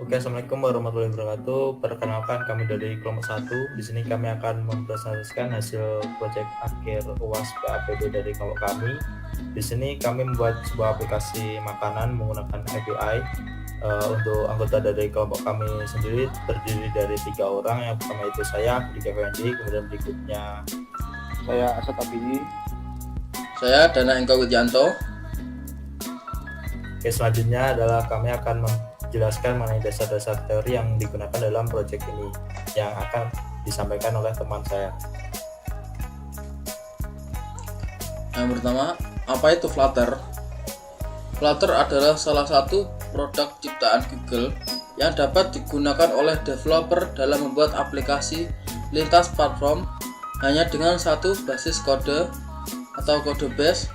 Oke, Assalamualaikum warahmatullahi wabarakatuh. Perkenalkan, kami dari kelompok 1. Di sini kami akan mempresentasikan hasil proyek akhir UAS PAPB dari kelompok kami. Di sini kami membuat sebuah aplikasi makanan menggunakan API. Untuk anggota dari kelompok kami sendiri terdiri dari 3 orang. Yang pertama itu saya, Dika Fendi, kemudian berikutnya saya Asad Abini, saya Dana Engko Widianto. Oke, selanjutnya adalah kami akan menjelaskan mengenai dasar-dasar teori yang digunakan dalam proyek ini yang akan disampaikan oleh teman saya. Yang pertama, apa itu Flutter? Flutter adalah salah satu produk ciptaan Google yang dapat digunakan oleh developer dalam membuat aplikasi lintas platform hanya dengan satu basis kode atau kode base.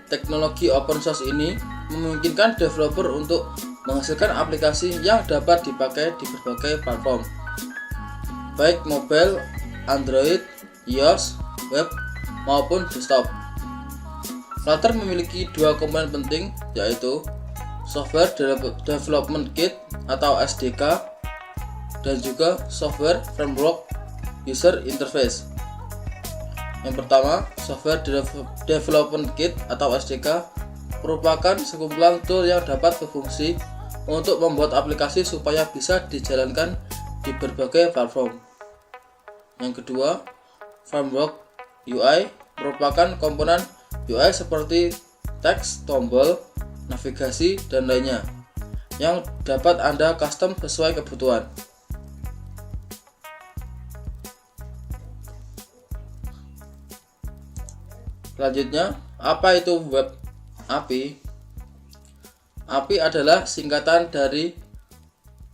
Teknologi open source ini memungkinkan developer untuk menghasilkan aplikasi yang dapat dipakai di berbagai platform, baik mobile, Android, iOS, web, maupun desktop. Flutter memiliki dua komponen penting, yaitu Software Development Kit atau SDK dan juga Software Framework User Interface. Yang pertama, Software Development Kit atau SDK merupakan sekumpulan tool yang dapat berfungsi untuk membuat aplikasi supaya bisa dijalankan di berbagai platform. Yang kedua, Framework UI merupakan komponen UI seperti teks, tombol, navigasi, dan lainnya yang dapat Anda custom sesuai kebutuhan. Selanjutnya, apa itu Web API? API adalah singkatan dari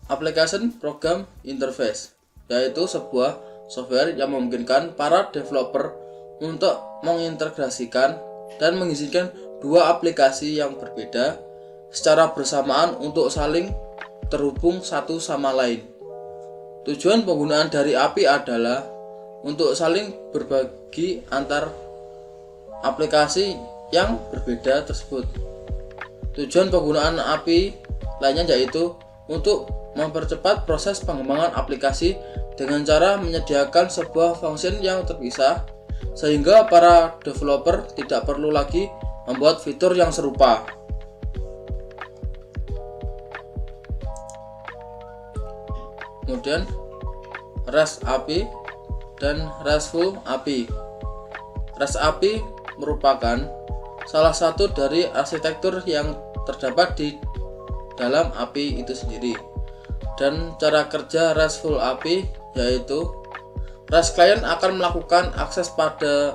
Application Program Interface, yaitu sebuah software yang memungkinkan para developer untuk mengintegrasikan dan mengizinkan dua aplikasi yang berbeda secara bersamaan untuk saling terhubung satu sama lain. Tujuan penggunaan dari API adalah untuk saling berbagi antar aplikasi yang berbeda tersebut. Tujuan penggunaan API lainnya yaitu untuk mempercepat proses pengembangan aplikasi dengan cara menyediakan sebuah function yang terpisah sehingga para developer tidak perlu lagi membuat fitur yang serupa. Kemudian REST API dan RESTful API. REST API merupakan salah satu dari arsitektur yang terdapat di dalam API itu sendiri. Dan cara kerja RESTful API yaitu REST client akan melakukan akses pada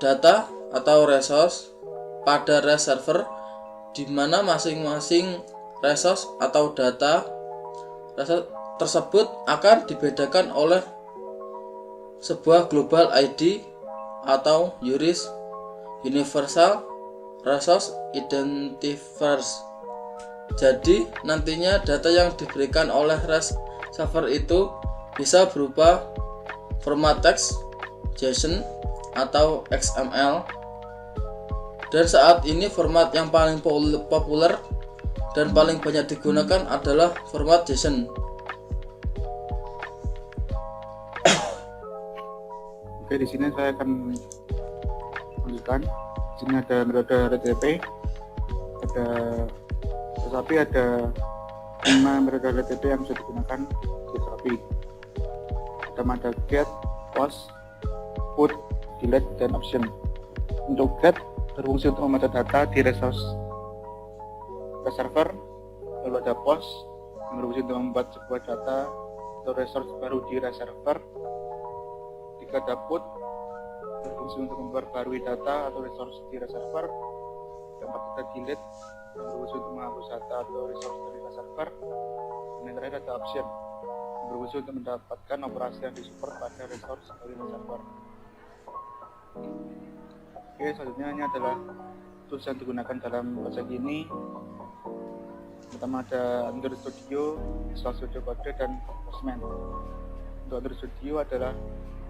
data atau resource pada REST server, di mana masing-masing resource atau data tersebut akan dibedakan oleh sebuah global ID atau URIS, Universal Resource Identifiers. Jadi nantinya data yang diberikan oleh REST server itu bisa berupa format teks, JSON atau XML. Dan saat ini format yang paling populer dan paling banyak digunakan adalah format JSON. Oke, di sini saya akan menunjukkan. Di sini ada metode HTTP, ada 5 metode HTTP yang bisa digunakan di API. Pertama ada get, post, put, delete, dan option. Untuk get berfungsi untuk membaca data di resource ke server, lalu ada post yang berfungsi untuk membuat sebuah data atau resource baru di server. Jika ada put berfungsi untuk memperbarui data atau resource di server. Keempat ada delete yang berfungsi untuk menghapus data atau resource dari server. Dan yang terakhir ada option yang berfungsi untuk mendapatkan operasi yang disupport pada resource dari server. Oke, selanjutnya ini adalah tools yang digunakan dalam proyek ini. Pertama ada Android Studio, Visual Studio Code, dan Postman. Untuk Android Studio adalah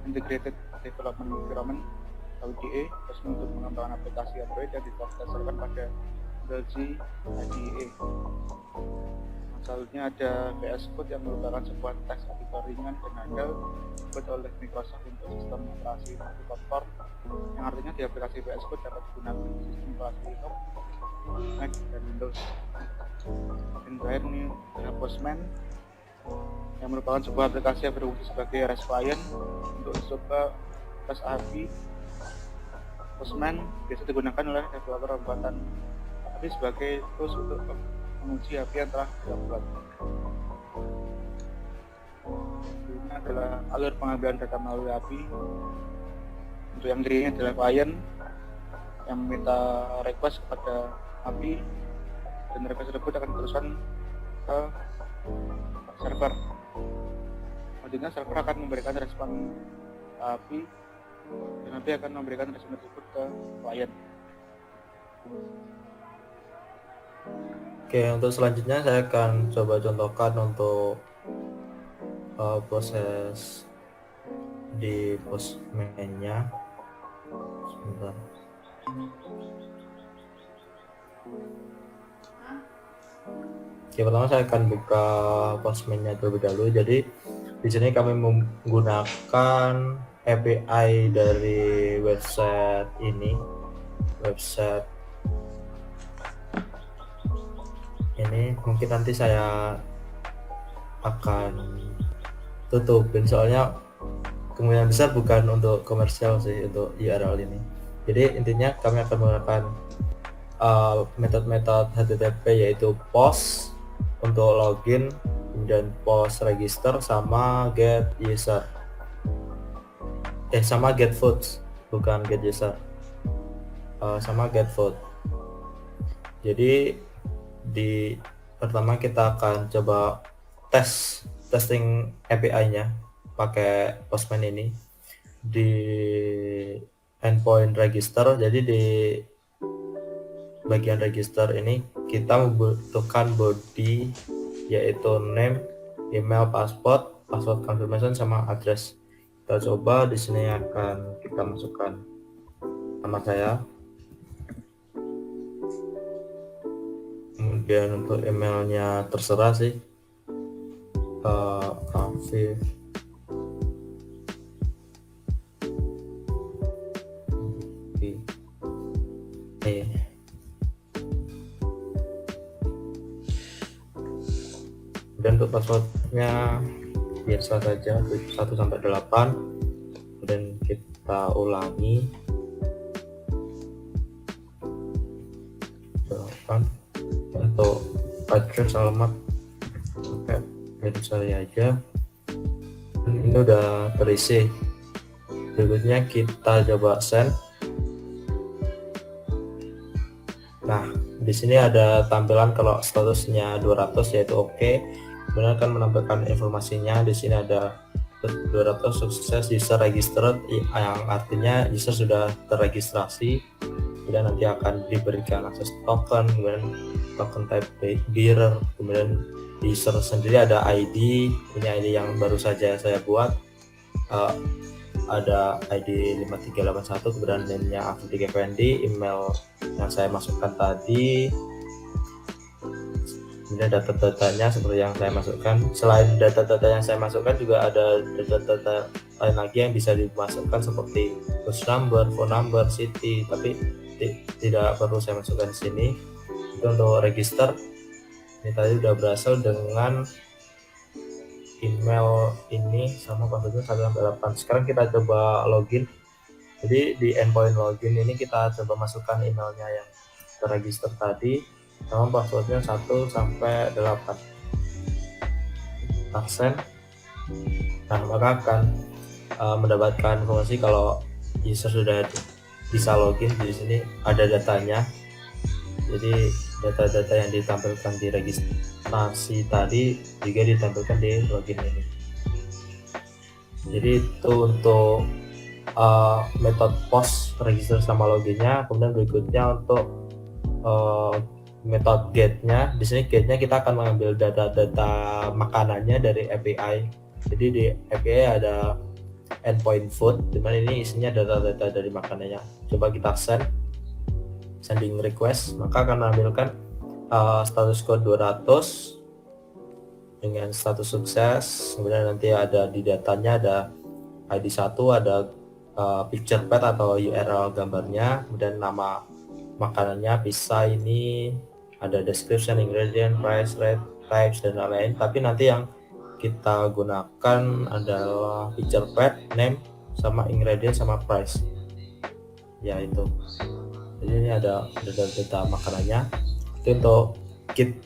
Integrated Development Environment atau IDE, resmi untuk mengembangkan aplikasi Android yang didasarkan pada Android IDE. Selanjutnya ada VS Code yang merupakan sebuah teks editor ringan dan handal dibuat oleh Microsoft untuk sistem operasi multiplatform, yang artinya di aplikasi VS Code dapat digunakan di sistem operasi Linux, Mac, dan Windows. Dan terakhir ini ada Postman yang merupakan sebuah aplikasi yang berfungsi sebagai REST client untuk mencoba REST API. Postman biasa digunakan oleh developer pembuatan API sebagai tools untuk menguji API yang telah dibuat. Ini adalah alur pengambilan data melalui API. Untuk yang kirinya adalah klien yang meminta request kepada API, dan request tersebut akan diteruskan ke server. Selanjutnya server akan memberikan respon API dan API akan memberikan respon tersebut ke klien. Oke, untuk selanjutnya saya akan coba contohkan untuk proses di Postman-nya. Sebentar. Oke, pertama saya akan buka Postman-nya terlebih dahulu. Jadi di sini kami menggunakan API dari website ini, mungkin nanti saya akan tutupin soalnya kemungkinan besar bukan untuk komersial sih untuk URL ini. Jadi intinya kami akan menggunakan metode-metode HTTP yaitu post untuk login, kemudian post register, sama get user, sama get votes, bukan get user, sama get vote. Jadi di pertama kita akan coba testing API-nya pakai Postman ini di endpoint register. Jadi di bagian register ini kita membutuhkan body yaitu name, email, password confirmation, sama address. Kita coba di sini akan kita masukkan nama saya. Kemudian untuk emailnya terserah sih, Afif. Dan untuk passwordnya biasa saja 1 sampai 8. Kemudian kita ulangi 8. Untuk address alamat pakai dari saya aja. Dan ini udah terisi. Berikutnya kita coba send. Nah, di sini ada tampilan kalau statusnya 200 yaitu oke. Kemudian akan menampilkan informasinya. Di sini ada 200 sukses user registered, yang artinya user sudah terregistrasi. Kemudian nanti akan diberikan akses token, kemudian token type bearer, kemudian user sendiri ada ID. Ini ID yang baru saja saya buat, ada ID 5381, kemudian name-nya Afif Effendi, email yang saya masukkan tadi, kemudian data-datanya seperti yang saya masukkan. Selain data-data yang saya masukkan juga ada data-data lain lagi yang bisa dimasukkan seperti host number, phone number, city, tapi tidak perlu saya masukkan di sini. Itu untuk register. Ini tadi udah berhasil dengan email ini sama passwordnya 1-8. Sekarang kita coba login. Jadi di endpoint login ini kita coba masukkan emailnya yang terregister tadi sama passwordnya 1-8. Aksen. Nah, maka akan mendapatkan informasi kalau user sudah bisa login. Di sini ada datanya. Jadi data-data yang ditampilkan di registrasi tadi juga ditampilkan di login ini. Jadi itu untuk metode post, register, sama loginnya. Kemudian berikutnya untuk metode get-nya. Di sini get-nya kita akan mengambil data-data makanannya dari API. Jadi di API ada endpoint food, dimana ini isinya data-data dari makanannya. Coba kita sending request, maka akan menampilkan status code 200, dengan status sukses. Kemudian nanti ada di datanya ada ID 1, ada picture path atau URL gambarnya, kemudian nama makanannya, pizza ini, ada description, ingredient, price, rate, types, dan lain-lain. Tapi nanti yang kita gunakan adalah picture path, name, sama ingredient, sama price. Ya itu. Jadi ini ada data makanannya. Itu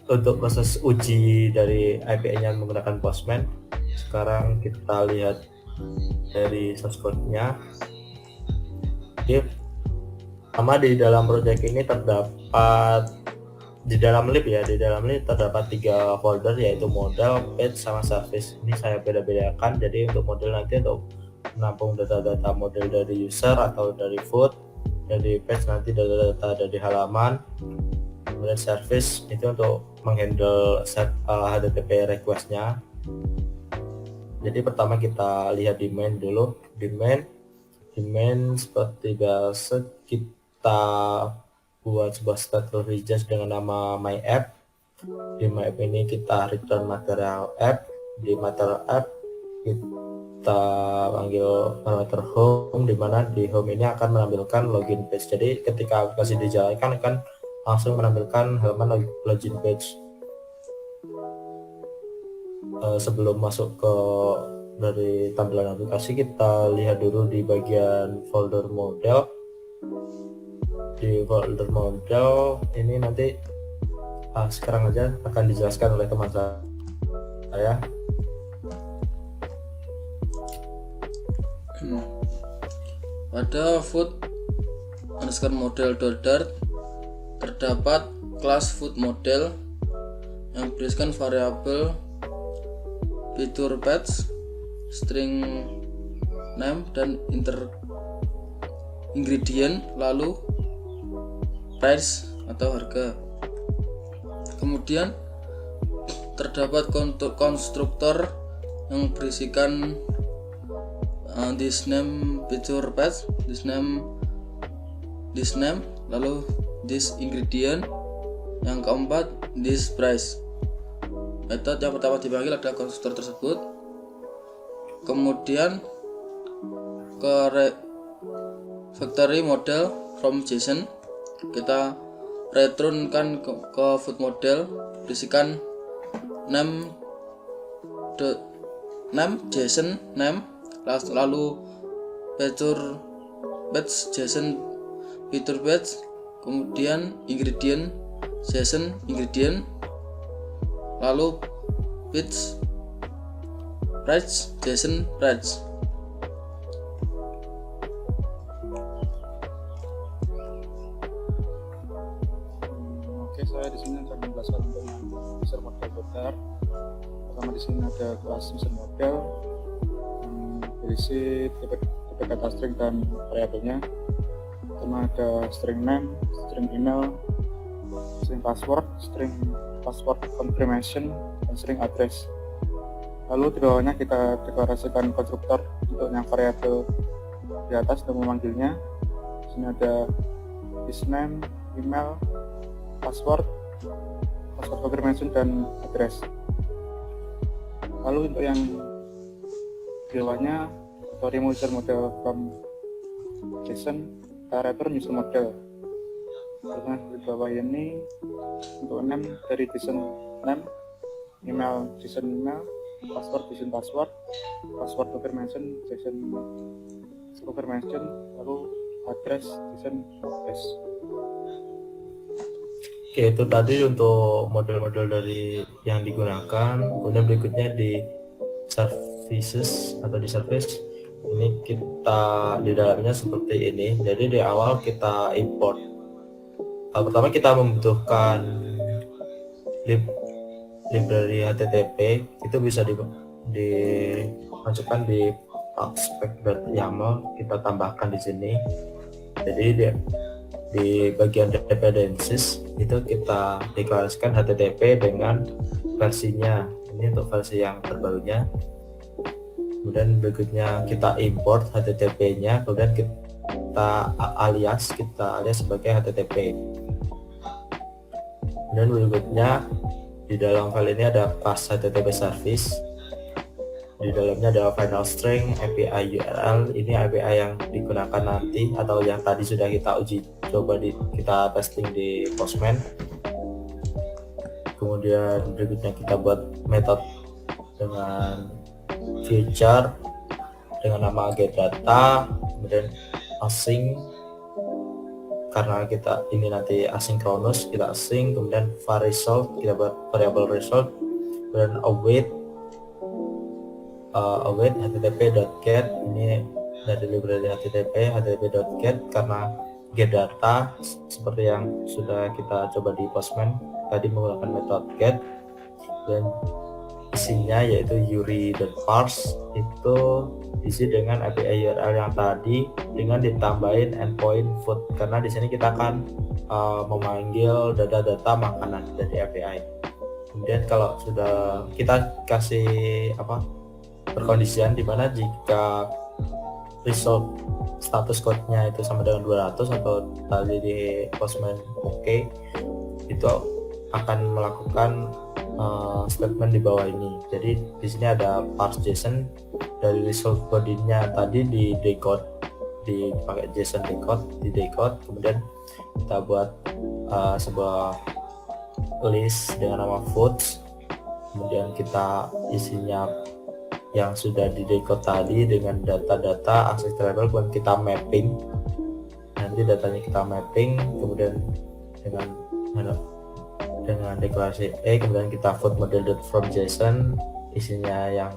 untuk proses uji dari IPA-nya menggunakan Postman. Sekarang kita lihat dari source code-nya. Jadi sama di dalam project ini terdapat di dalam lib terdapat 3 folder, yaitu model, page, sama service. Ini saya beda-bedakan. Jadi untuk model nanti untuk menampung data-data model dari user atau dari food, dari page nanti data-data dari halaman, kemudian service itu untuk menghandle HTTP request-nya. Jadi pertama kita lihat di main dulu. Di main seperti biasa kita buat sebuah status request dengan nama my app. Di my app ini kita return material app. Di material app kita panggil parameter home, di mana di home ini akan menampilkan login page. Jadi ketika aplikasi dijalankan akan langsung menampilkan halaman login page. Sebelum masuk ke dari tampilan aplikasi, kita lihat dulu di bagian folder model. Di folder model ini nanti sekarang aja akan dijelaskan oleh teman saya. Pada food underscore model.dart terdapat kelas food model yang berisikan variabel fitur path, string name, dan ingredient, lalu price atau harga. Kemudian terdapat konstruktor yang berisikan this name feature path, this name, lalu this ingredient, yang keempat this price. Metode yang pertama dipanggil adalah konstruktor tersebut. Kemudian ke factory model from JSON, kita returnkan ke food model, berisikan name JSON name, lalu feature batch JSON feature batch, kemudian ingredient JSON ingredient, lalu price JSON price. Oke, saya di sini akan menjelaskan untuk user model Dart. Pertama di sini ada kelas user model yang berisi tipe kata string dan variabelnya. Pertama ada string name, string email, string password confirmation, dan string address. Lalu di bawahnya kita deklarasikan konstruktor untuk yang variabel di atas dan memanggilnya. Di sini ada name, email, password confirmation, dan address. Lalu untuk yang di bawahnya atau remove user model from JSON, kita return user model. Karena di bawah ini untuk name dari JSON name, email JSON email, password JSON password confirmation JSON confirmation, lalu address JSON address. Oke, itu tadi untuk model-model dari yang digunakan. Kemudian berikutnya di services atau di service ini kita di dalamnya seperti ini. Jadi di awal kita import. Pertama kita membutuhkan library HTTP, itu bisa dimasukkan di spec.yaml, kita tambahkan di sini. Jadi di bagian dependencies itu kita deklarasikan HTTP dengan versinya. Ini untuk versi yang terbarunya. Kemudian berikutnya kita import HTTP-nya, kemudian kita alias sebagai HTTP. Dan berikutnya Di dalam file ini ada pass HTTP service. Di dalamnya ada final string, API URL. Ini API yang digunakan nanti atau yang tadi sudah kita uji coba kita testing di Postman. Kemudian berikutnya kita buat metode dengan feature dengan nama getData, kemudian async karena kita ini nanti asynchronous, kita async, kemudian var result, kita buat variable result, kemudian await http.get, ini dari library http.get karena getData seperti yang sudah kita coba di Postman tadi menggunakan metode get, dan isinya yaitu URI.parse itu isi dengan API URL yang tadi dengan ditambahin endpoint food karena di sini kita akan memanggil data-data makanan dari API. Kemudian kalau sudah kita kasih perkondisian di mana jika result status code-nya itu sama dengan 200 atau tadi di Postman oke, itu akan melakukan statement di bawah ini. Jadi di sini ada parse JSON dari result body-nya tadi di decode, dipakai JSON decode, kemudian kita buat sebuah list dengan nama foods, kemudian kita isinya yang sudah di decode tadi dengan data-data access level, kemudian kita mapping, nanti datanya kita mapping, kemudian dengan deklarasi kemudian kita vote model.from JSON isinya yang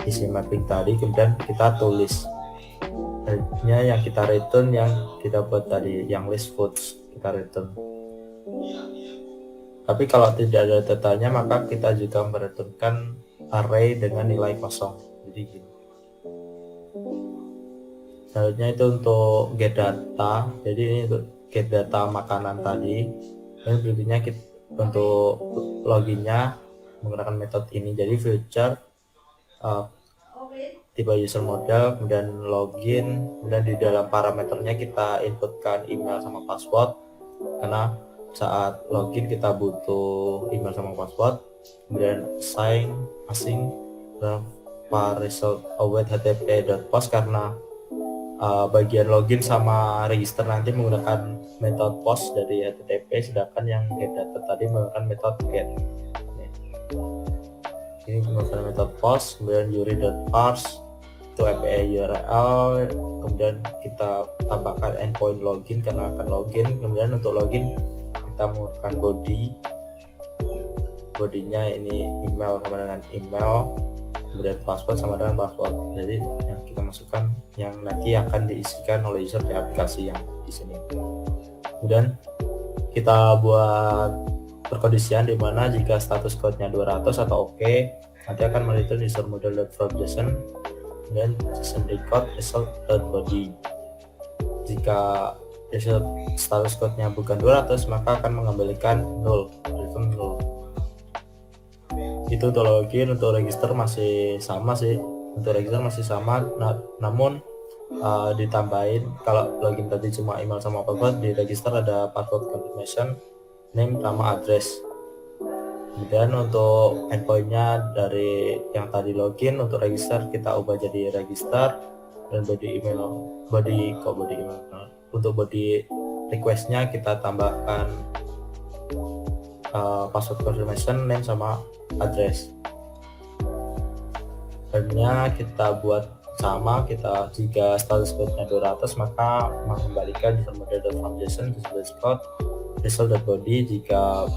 isi mapping tadi, kemudian kita tulis yang kita return yang kita buat tadi yang list foods kita return. Tapi kalau tidak ada datanya maka kita juga mereturnkan array dengan nilai kosong. Jadi gini. Selanjutnya itu untuk get data. Jadi ini untuk get data makanan tadi. Dan berikutnya kita untuk loginnya menggunakan metode ini. Jadi feature tipe user model, kemudian login, kemudian di dalam parameternya kita inputkan email sama password karena saat login kita butuh email sama password, kemudian async dan var result await http.post karena bagian login sama register nanti menggunakan metode post dari HTTP, sedangkan yang get data tadi menggunakan metode get. Ini menggunakan metode post, kemudian URI.parse itu API URL, kemudian kita tambahkan endpoint login karena akan login, kemudian untuk login kita menggunakan bodinya ini email sama dengan email, kemudian password sama dengan password. Jadi yang kita masukkan yang nanti akan diisikan oleh user di aplikasi yang di sini. Kemudian kita buat perkondisian di mana jika status code-nya 200 atau oke, nanti akan mereturn user model.from.json dan JSON decode result.body. Jika status code-nya bukan 200 maka akan mengembalikan null, return null. Itu untuk login. Untuk register masih sama sih, namun ditambahin kalau login tadi cuma email sama password, di register ada password confirmation, name, nama, address. Kemudian untuk endpointnya dari yang tadi login, untuk register kita ubah jadi register, dan body email untuk body requestnya kita tambahkan password confirmation, name sama address. Filenya kita buat sama, kita jika status code-nya 200 maka mengembalikan user model.from.json result.body. Jika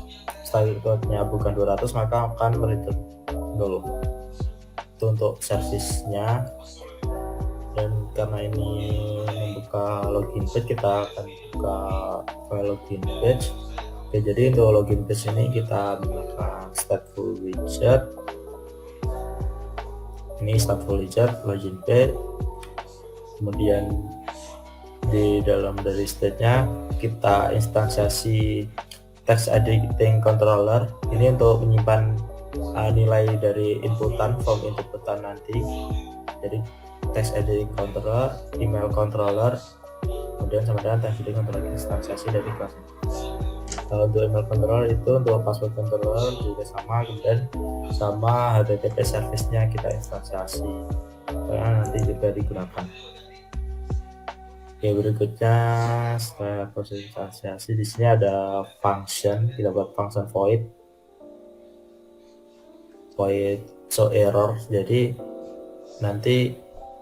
status code-nya bukan 200 maka akan mereturn null. Itu untuk service-nya. Dan karena ini membuka login page, kita akan buka file login page. Oke, jadi untuk login page ini kita menggunakan stateful widget. Ini stateful widget login page. Kemudian di dalam dari state-nya kita instansiasi text editing controller. Ini untuk menyimpan nilai dari form inputan nanti. Jadi text editing controller, email controller, kemudian sama dengan text editing controller instansiasi dari kelas. Untuk email controller itu untuk password controller juga sama, kemudian sama HTTP service-nya kita instansiasi karena nanti juga digunakan. Oke, berikutnya setelah proses instansiasi di sini ada function, kita buat function void show error. Jadi nanti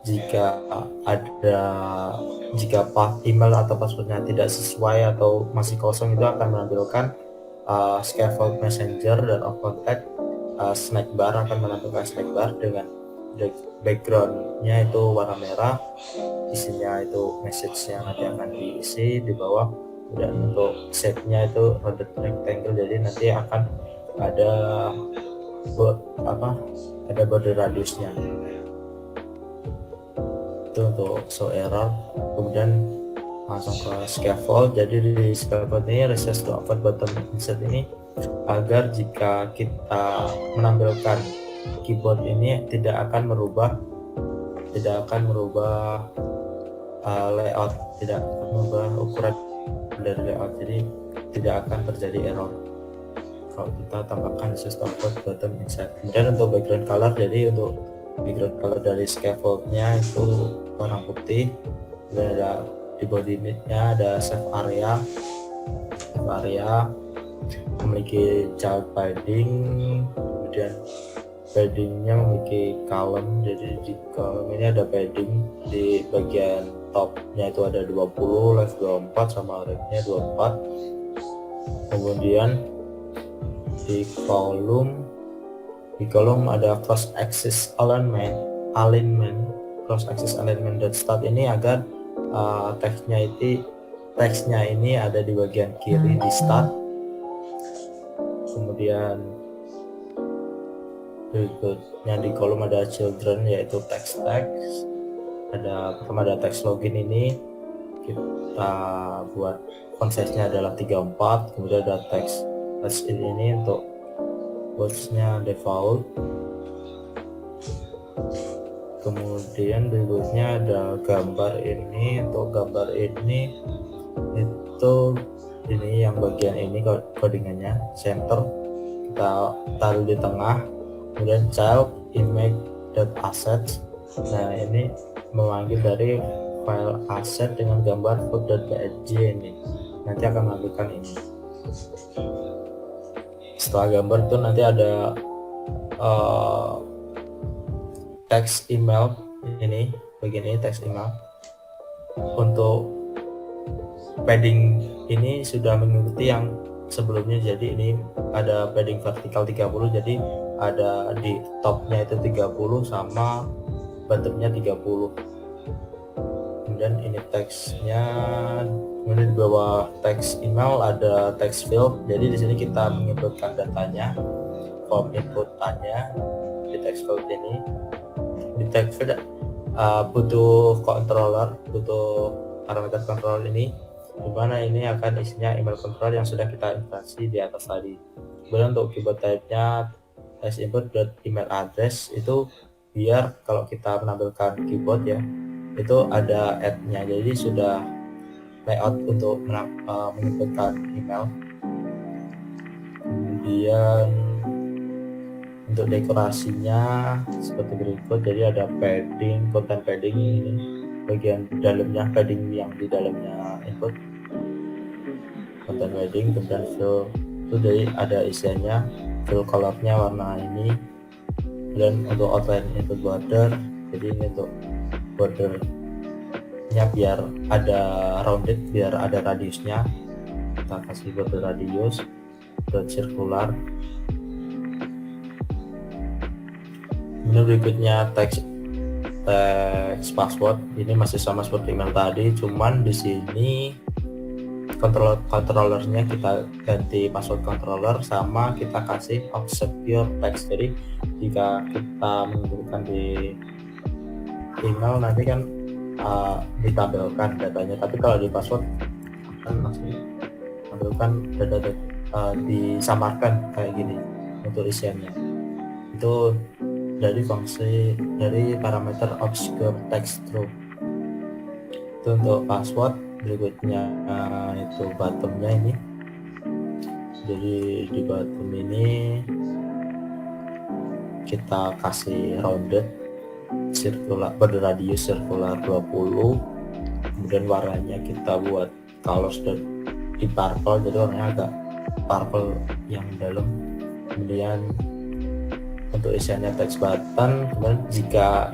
jika email atau passwordnya tidak sesuai atau masih kosong, itu akan menampilkan scaffold messenger dan of contact snack bar, akan menampilkan snack bar dengan backgroundnya itu warna merah, isinya itu message yang nanti akan diisi di bawah, dan untuk shape-nya itu rounded rectangle, jadi nanti akan ada border radiusnya. Itu untuk show error. Kemudian langsung ke scaffold. Jadi di scaffold ini recess to avoid bottom insert ini agar jika kita menampilkan keyboard ini tidak akan merubah layout, tidak merubah ukuran dari layout, jadi tidak akan terjadi error kalau kita tambahkan recess to avoid bottom insert. Kemudian untuk background color, jadi untuk background color dari scaffoldnya itu warna putih, dan ada di body image-nya ada save area memiliki child padding, kemudian paddingnya memiliki column, jadi di column ini ada padding di bagian topnya itu ada 20, left 24 sama right-nya 24. Kemudian di kolom ada cross axis alignment dan start ini agar teksnya ini ada di bagian kiri di start. Kemudian berikutnya di kolom ada children, yaitu text. Pertama ada text login, ini kita buat font size-nya adalah 34. Kemudian ada text ini untuk words-nya default. Kemudian berikutnya ada gambar ini. Untuk gambar ini itu yang bagian ini codingannya center, kita taruh di tengah. Kemudian child image.assets, nah ini memanggil dari file asset dengan gambar food.png, ini nanti akan melakukan ini. Setelah gambar itu nanti ada teks email, ini bagian ini teks email. Untuk padding ini sudah mengikuti yang sebelumnya, jadi ini ada padding vertikal 30, jadi ada di topnya itu 30 sama bottomnya 30. Kemudian ini teksnya, kemudian di bawah teks email ada text field, jadi di sini kita menginputkan datanya, form inputannya di text field ini. Di text field butuh parameter controller ini, dimana ini akan isinya email controller yang sudah kita instansi di atas tadi. Kemudian untuk keyboard type-nya text input email address, itu biar kalau kita menampilkan keyboard ya itu ada add-nya, jadi sudah layout untuk menginputkan email. Kemudian untuk dekorasinya seperti berikut, jadi ada padding, content padding ini bagian dalamnya, padding yang di dalamnya input, content padding. Kemudian fill itu jadi ada isiannya, fill colornya warna ini. Dan untuk outline input border, jadi ini untuk bordernya biar ada rounded, biar ada radiusnya, kita kasih border radius circular. Kemudian berikutnya teks password, ini masih sama seperti email tadi, cuman di sini controllernya kita ganti password controller, sama kita kasih secure text. Jadi jika kita menginputkan di email nanti kan ditampilkan datanya, tapi kalau di password kan langsung tampilkan data disamarkan kayak gini untuk isiannya. Itu dari parameter obscure text true. Itu untuk password. Berikutnya itu bottomnya ini Jadi di bottom ini kita kasih rounded circular berradius circular 20, kemudian warnanya kita buat colors di purple, jadi warnanya agak purple yang dalam. Kemudian untuk isiannya text button, kemudian jika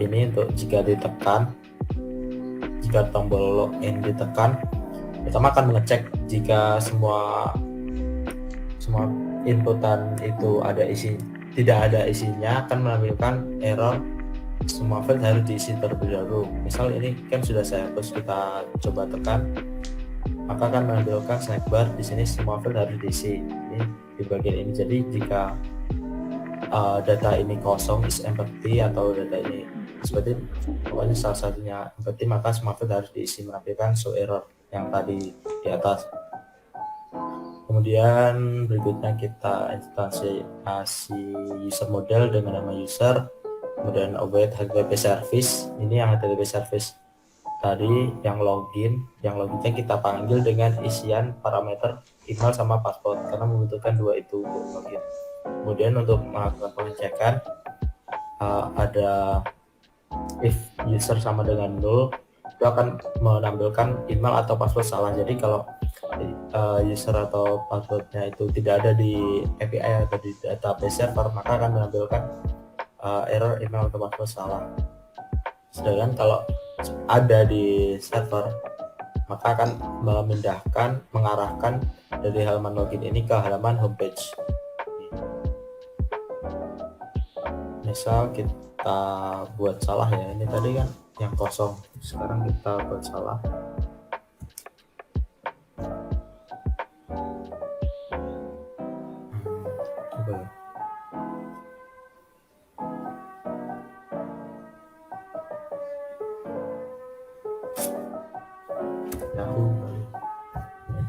tombol login ditekan, pertama akan mengecek jika semua inputan itu tidak ada isinya, akan menampilkan error semua field harus diisi terlebih dahulu. Misal ini kan sudah saya hapus, kita coba tekan, maka akan menampilkan snack bar di sini semua field harus diisi. Ini di bagian ini. Jadi jika data ini kosong is empty atau data ini seperti pokoknya salah satunya empty, maka semua field harus diisi, menampilkan show error yang tadi di atas. Kemudian berikutnya kita instansiasi user model dengan nama user, kemudian await HTTP service. Ini yang HTTP service tadi yang loginnya kita panggil dengan isian parameter email sama password karena membutuhkan dua itu untuk login. Kemudian untuk melakukan pengecekan ada if user sama dengan 0, itu akan menampilkan email atau password salah. Jadi kalau user atau passwordnya itu tidak ada di API atau di database server, maka akan menampilkan error email atau password salah. Sedangkan kalau ada di server, maka akan mengarahkan dari halaman login ini ke halaman homepage. Misal kita buat salah ya, ini tadi kan yang kosong, sekarang kita buat salah.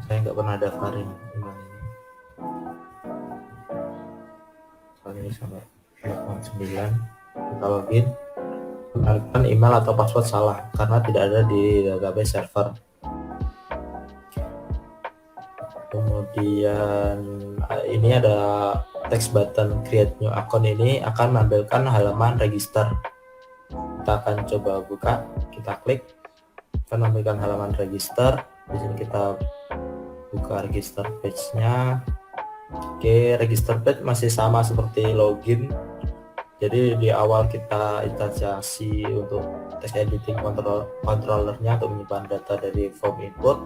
Saya nggak pernah daftarin email ini. Kali ini sampai 9 kita login, menampilkan email atau password salah karena tidak ada di database server. Kemudian ini ada text button create new account, ini akan menampilkan halaman register. Kita akan coba buka, kita klik, akan menampilkan halaman register. Di sini kita buka register page-nya. Oke, register page masih sama seperti login. Jadi di awal kita instansiasi untuk text editing controllernya untuk menyimpan data dari form input.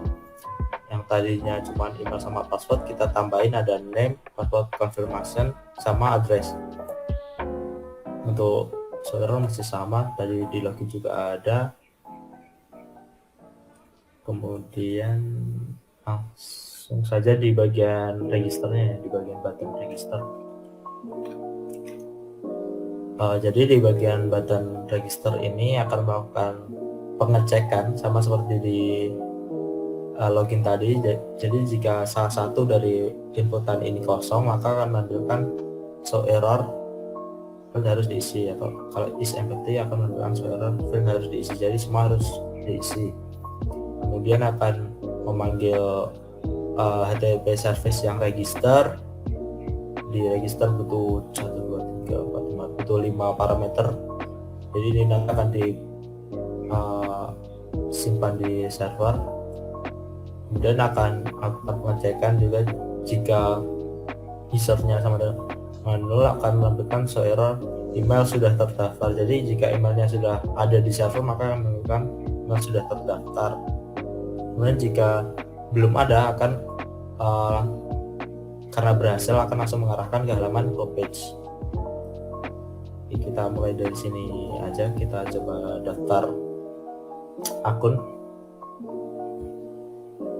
Yang tadinya cuma email sama password, kita tambahin ada name, password confirmation, sama address. Untuk server masih sama, tadi di login juga ada. Kemudian langsung saja di bagian registernya, di bagian button register. Jadi di bagian button register ini akan melakukan pengecekan sama seperti di login tadi. Jadi jika salah satu dari inputan ini kosong, maka akan menampilkan show error field harus diisi, atau kalau is empty akan menampilkan show error field harus diisi. Jadi semua harus diisi. Kemudian akan memanggil HTTP service yang register. Di register butuh 1, 2, 3, 4, 5, butuh 5 parameter. Jadi ini nanti akan disimpan di server. Kemudian akan pengecekan juga jika usernya sama dengan 0, akan menampilkan show error email sudah terdaftar. Jadi jika emailnya sudah ada di server, maka akan menampilkan email sudah terdaftar. Kemudian jika belum ada, akan karena berhasil akan langsung mengarahkan ke halaman homepage. Kita mulai dari sini aja, kita coba daftar akun.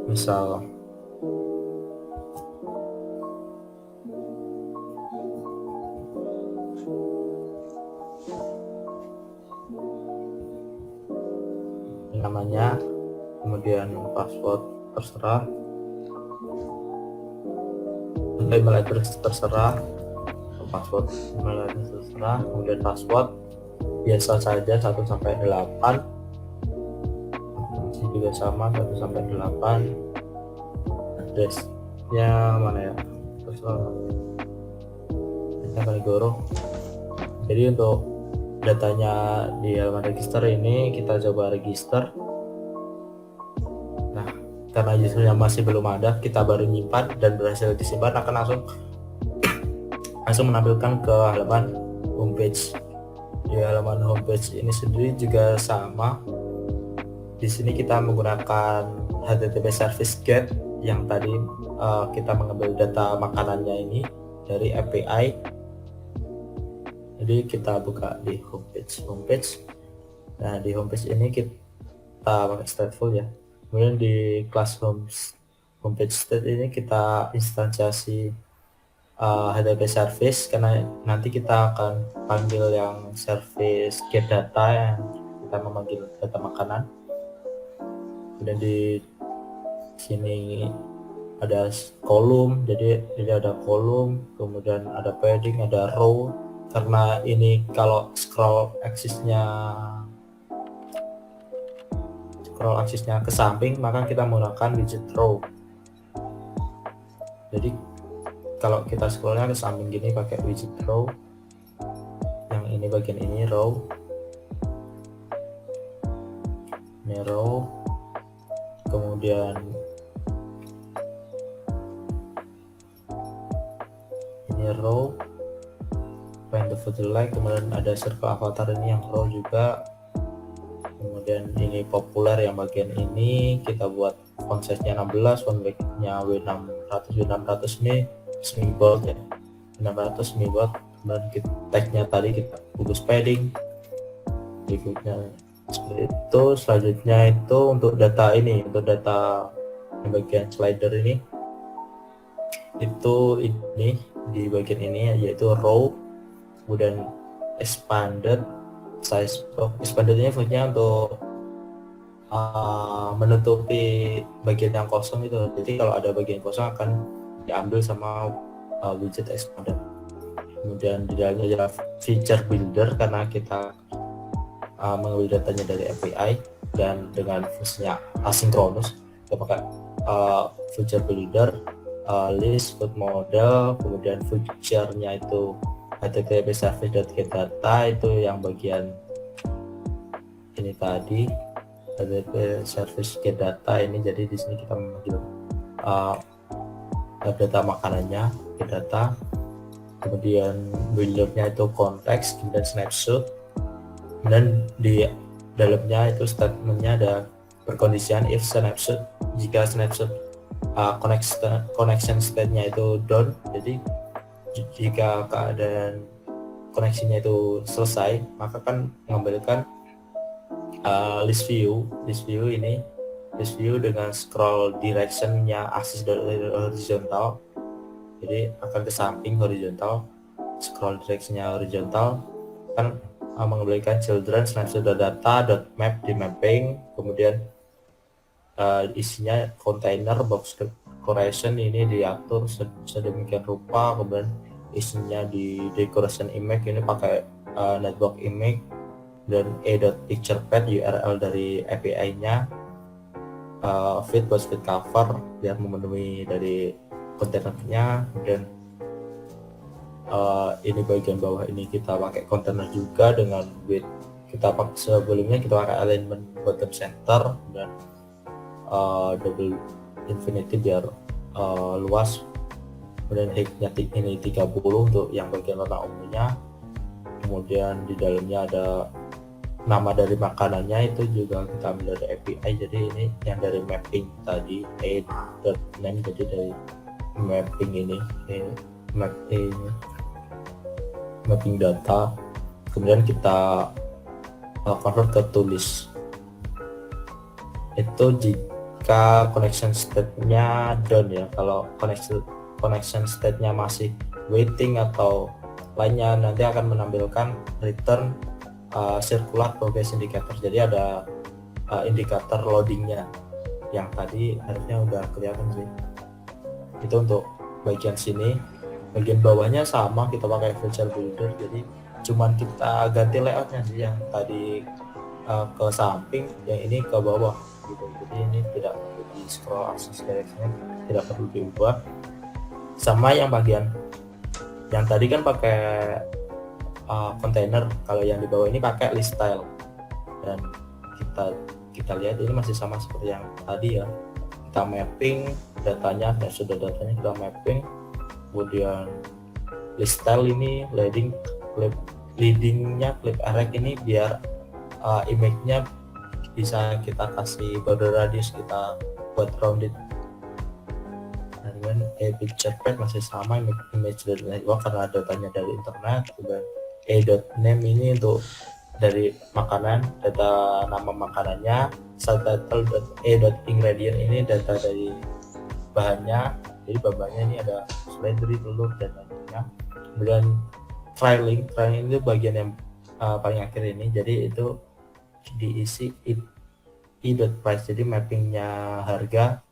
Misal namanya, kemudian password terserah, email address terserah, password email address terserah, kemudian password biasa saja 1 sampai 8, ini juga sama 1 sampai 8, addressnya mana ya, terus Kanigoro. Jadi untuk datanya di halaman register ini kita coba register. Nah, karena usernya masih belum ada, kita baru nyimpan dan berhasil disimpan, akan langsung menampilkan ke halaman homepage. Di halaman homepage ini sendiri juga sama. Di sini kita menggunakan HTTP service get yang tadi kita mengambil data makanannya ini dari API. Jadi kita buka di homepage. Nah, di homepage ini kita pakai stateful ya. Kemudian di class homepage state ini kita instansiasi HTTP service, karena nanti kita akan panggil yang service get data yang kita memanggil data makanan. Kemudian di sini ada kolom, jadi ada kolom, kemudian ada padding, ada row. Karena ini kalau scroll aksisnya ke samping, maka kita menggunakan widget row. Jadi kalau kita scrollnya ke samping gini pakai widget row, yang ini bagian ini row, ini row, kemudian ini row, find the footer like, kemudian ada circle avatar ini yang row juga, kemudian ini populer yang bagian ini kita buat font size nya 16, font weight nya W600 ini semi bold ya, 600 semi bold. Kemudian tag-nya tadi kita hapus padding, berikutnya seperti itu. Selanjutnya itu untuk data ini, untuk data yang bagian slider ini, itu ini di bagian ini yaitu row, kemudian expanded size. Expanded ini fungsinya untuk menutupi bagian yang kosong itu. Jadi kalau ada bagian kosong akan diambil sama widget expanded. Kemudian di dalamnya adalah feature builder, karena kita mengambil datanya dari API dan dengan fungsinya asinkronus, kita pakai feature builder, list, food model, kemudian feature-nya itu HTTP service.getData, itu yang bagian ini tadi HTTP service getData ini. Jadi di sini kita memanggil data makanannya getData, kemudian buildernya itu konteks, kemudian snapshot, dan di dalamnya itu statementnya ada perkondisian if snapshot, jika snapshot connection state-nya itu down, jadi jika keadaan koneksinya itu selesai, maka kan mengambilkan list view dengan scroll directionnya aksis dari horizontal, jadi akan ke samping horizontal, scroll directionnya horizontal, kan mengembalikan children snapshot data map di mapping, kemudian isinya container box decoration ini diatur sedemikian rupa, kemudian isinya di decoration image ini pakai network image dan a.picturepath URL dari API-nya, feed cover biar memenuhi dari kontainernya, dan ini bagian bawah ini kita pakai kontainer juga dengan width, kita pakai sebelumnya kita pakai alignment bottom center dan double infinity biar luas, kemudian height-nya ini 30 untuk yang bagian warna ungunya, kemudian di dalamnya ada nama dari makanannya itu juga kita ambil dari API, jadi ini yang dari mapping tadi a.name, jadi dari mapping ini mapping data, kemudian kita convert ke tulis itu jika connection state-nya down ya. Kalau connection state-nya masih waiting atau lainnya, nanti akan menampilkan return circular progress indicator, jadi ada indikator loadingnya yang tadi harusnya udah kelihatan sih. Itu untuk bagian sini. Bagian bawahnya sama, kita pakai feature builder, jadi cuman kita ganti layoutnya sih, yang tadi ke samping, yang ini ke bawah gitu. Jadi ini tidak perlu di scroll aksis direction, tidak perlu diubah. Sama yang bagian yang tadi kan pakai kontainer, kalau yang di bawah ini pakai list style, dan kita lihat ini masih sama seperti yang tadi ya. Kita mapping datanya, dan sudah datanya kita mapping, kemudian list style ini leadingnya clip array ini biar image-nya bisa kita kasih border radius, kita buat rounded. Dan kemudian picture path masih sama, image dari network karena datanya dari internet. Kemudian a.name ini untuk dari makanan, data nama makanannya. Subtitle.a.ingredient ini data dari bahannya, jadi bahannya ini ada seledri, telur, dan lainnya. Kemudian trailing itu bagian yang paling akhir ini, jadi itu diisi i.price, jadi mappingnya harga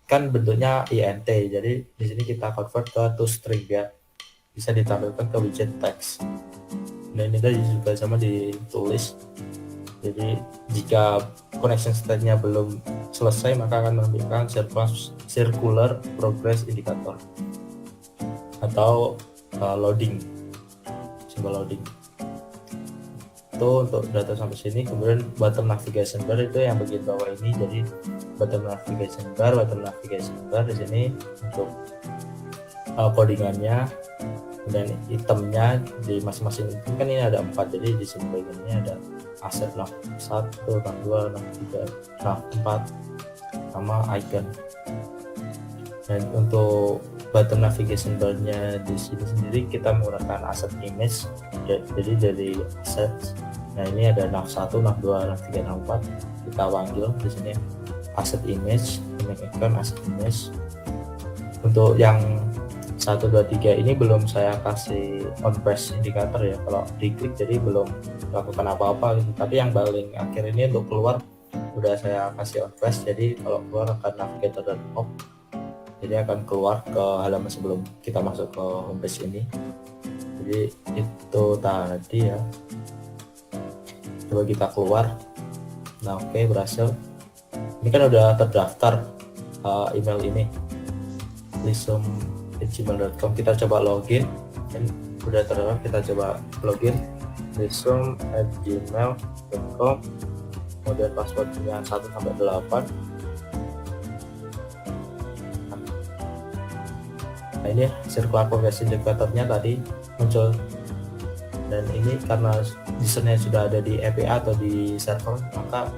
kan bentuknya int, jadi di sini kita convert ke toString ya, bisa ditampilkan ke widget text. Dan ini tadi juga sama ditulis, jadi jika connection state-nya belum selesai maka akan menampilkan circular progress indicator atau loading, simbol loading. Itu untuk data sampai sini. Kemudian bottom navigation bar itu yang bagian bawah ini, jadi bottom navigation bar di sini untuk codingannya. Dan itemnya di masing-masing item kan ini ada 4, jadi di sini bagiannya ada aset nav 1, nav 2, nav 3, nav 4 sama icon. Dan untuk bottom navigation bar-nya di sini sendiri kita menggunakan aset image, jadi dari aset. Nah ini ada nav 1, nav 2, nav 3, nav 4, kita panggil di sini aset image, icon, aset image. Untuk yang 1, 2, 3 ini belum saya kasih on press indikator ya, kalau diklik jadi belum melakukan apa-apa gitu. Tapi yang paling akhir ini untuk keluar udah saya kasih on press, jadi kalau keluar akan navigator dan off, jadi akan keluar ke halaman sebelum kita masuk ke homepage ini. Jadi itu tadi ya, coba kita keluar. Nah oke, berhasil. Ini kan udah terdaftar email ini, lisum@gmail.com. Kita coba login, dan udah terdaftar, kita coba login lisum@gmail.com, kemudian passwordnya 1-8. Nah ini circular progress indicatornya tadi muncul, dan ini karena usernya sudah ada di API atau di server maka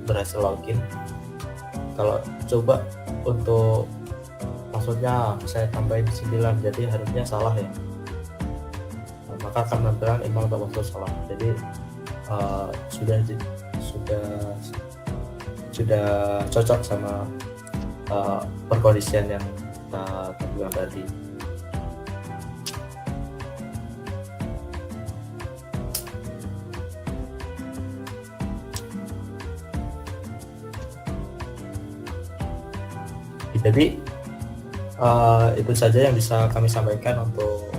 berhasil login. Kalau coba untuk maksudnya saya tambahin 9, jadi harusnya salah ya, nah, maka akan menampilkan email atau password salah. Jadi sudah cocok sama perkondisian yang kita bilang tadi. Jadi itu saja yang bisa kami sampaikan untuk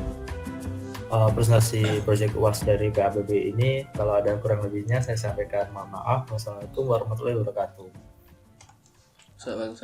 presentasi project UAS dari PABB ini. Kalau ada kurang lebihnya saya sampaikan mohon maaf. Wassalamualaikum warahmatullahi wabarakatuh. Salam.